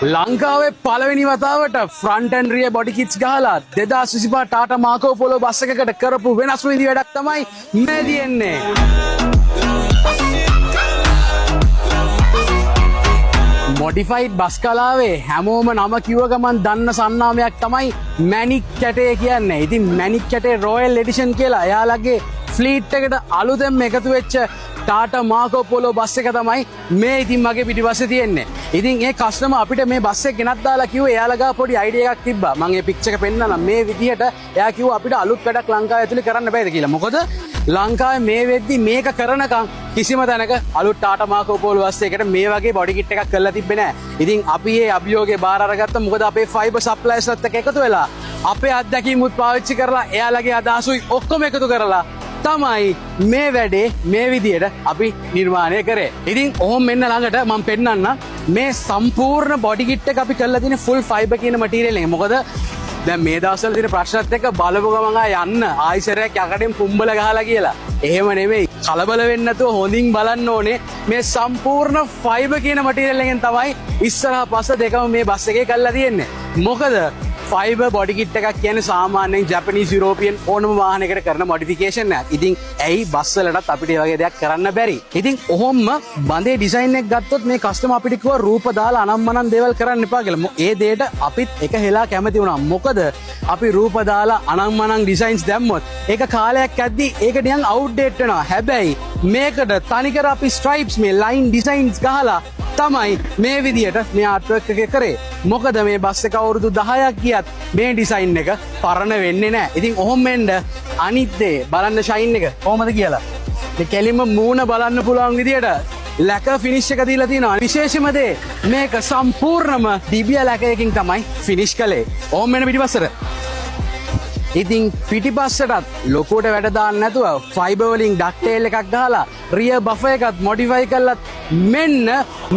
ලංකාවේ පළවෙනි වතාවට front and rear body kits ගහලා 2025 ටාටා මාකෝ පොලෝ බස් එකකට කරපු වෙනස් විදි වැඩක් තමයි මේ තියෙන්නේ. මොඩිෆයිඩ් බස් කලාවේ හැමෝම නම කිව්ව ගමන් දන්න සන්නාමයක් තමයි මැනික් කැටේ කියන්නේ. ඉතින් මැනික් කැටේ රොයල් එඩිෂන් කියලා එයාලගේ ෆ්ලීට් එකට අලුතෙන්ම එකතු වෙච්ච ටාටා මාකෝ පොලෝ බස් එක තමයි මේ ඉතින් මගේ පිටිපස්සේ තියෙන්නේ. ඉතින් ඒ කස්ටමර් අපිට මේ බස් එක ගෙනත් දාලා කිව්වේ එයාලා ගාව පොඩි අයිඩියා එකක් තිබ්බා. මම මේ පික්චර් එක පෙන්නන්නම්. මේ විදිහට එයා කිව්වා අපිට අලුත් වැඩක් ලංකාවේ ඇතුලේ කරන්න බෑද කියලා. මොකද ලංකාවේ මේ වෙද්දි මේක කරනකම් කිසිම තැනක අලුත් ටාටා මාකෝ පොලෝ බස් එකකට මේ වගේ බොඩි කිට් එකක් කරලා තිබ්බේ නෑ. ඉතින් අපි මේ අභියෝගේ බාර අරගත්තා. මොකද අපේ ෆයිබර් සප්ලයර්ස්ලත් එක්ක එකතු වෙලා අපේ අත්දැකීමුත් පාවිච්චි කරලා එයාලගේ අදහසුයි ඔක්කොම එකතු කරලා තමයි මේ වැඩේ මේ විදියට අපි නිර්මාණය කරේ. ඉතින් ඔහොම මෙන්න ළඟට මම පෙන්නන්න මේ සම්පූර්ණ බොඩි කිට් එක අපි කරලා තියෙන ෆුල් ෆයිබර් කියන මටීරියල් එක. මොකද දැන් මේ දවස්වල තියෙන ප්‍රශ්නත් එක්ක බලපු ගමන් යන්න ආයිසරයක් යකඩෙන් පුම්බල ගහලා කියලා. එහෙම නෙමෙයි. කලබල වෙන්නේ නැතුව හොඳින් බලන්න ඕනේ මේ සම්පූර්ණ ෆයිබර් කියන මටීරියල් එකෙන් තමයි ඉස්සරහා පස්ස දෙකම මේ බස් එකේ කරලා තියෙන්නේ. මොකද ෆයිබර් බොඩි කිට් එකක් කියන්නේ සාමාන්‍යයෙන් ජපනීස් යුරෝපියන් ඕනම වාහනයකට කරන මොඩිෆිකේෂන් එකක්. ඉතින් ඇයි බස් වලටත් අපිට මේ වගේ දෙයක් කරන්න බැරි? ඉතින් ඔහොම බඳේ ඩිසයින් එක ගත්තොත් මේ කස්ටමර් අපිට කිව්වා රූප දාලා අනම්මනම් දේවල් කරන්න එපා කියලා. ඒ දෙයට අපිත් එක හෙලා කැමති වුණා. මොකද අපි රූප දාලා අනම්මනම් ඩිසයින්ස් දැම්මොත් ඒක කාලයක් ඇද්දි ඒක නිකන් අවුට්ඩේට් වෙනවා. හැබැයි මේකට තනිකර අපි ස්ට්‍රයිප්ස් මේ ලයින් ඩිසයින්ස් ගහලා තමයි මේ විදියට මේ ආර්ට්වර්ක් එක කරේ. මොකද මේ බස් එක අවුරුදු 10ක් ගියත් මේ ඩිසයින් එක පරණ වෙන්නේ නැහැ. ඉතින් ඔහොම වෙන්න අනිත් දේ බලන්න ෂයින් එක කොහොමද කියලා. මේ කෙලින්ම මූණ බලන්න පුළුවන් විදියට ලැක ෆිනිෂ් එක දීලා තියෙනවා. විශේෂම දේ මේක සම්පූර්ණම ඩිබියා ලැකයකින් තමයි ෆිනිෂ් කළේ. ඔහොම වෙන පිටිපස්සට. ඉතින් පිටිපස්සටත් ලොකුවට වැඩ දාන්න නැතුව ෆයිබර් වලින් ඩක්ටේල් එකක් ගහලා රියර් බෆර් එකත් මොඩිෆයි කරලත් මෙන්න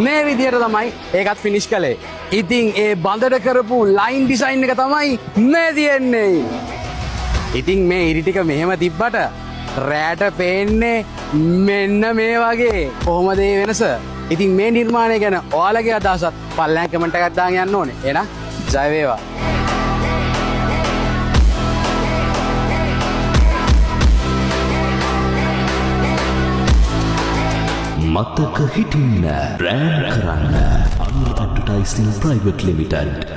මේ විදියට තමයි ඒකත් ෆිනිෂ් කළේ. ඉතින් ඒ බඳට කරපු ලයින් ඩිසයින් එක තමයි මේ තියෙන්නේ. ඉතින් මේ ඉරි ටික මෙහෙම තිබ්බට රෑට පේන්නේ මෙන්න මේ වගේ. කොහොමද මේ වෙනස? ඉතින් මේ නිර්මාණය ගැන ඔයාලගේ අදහසත් පල්ලෙහාන් කමෙන්ට් එකක් දාන්න යන්න ඕනේ. එහෙනම් ජය වේවා. මතක හිටින්න බ්‍රෑන්ඩ් කරන්න අනුර ඇඩ්වර්ටයිසිං ප්‍රයිවට් ලිමිටඩ්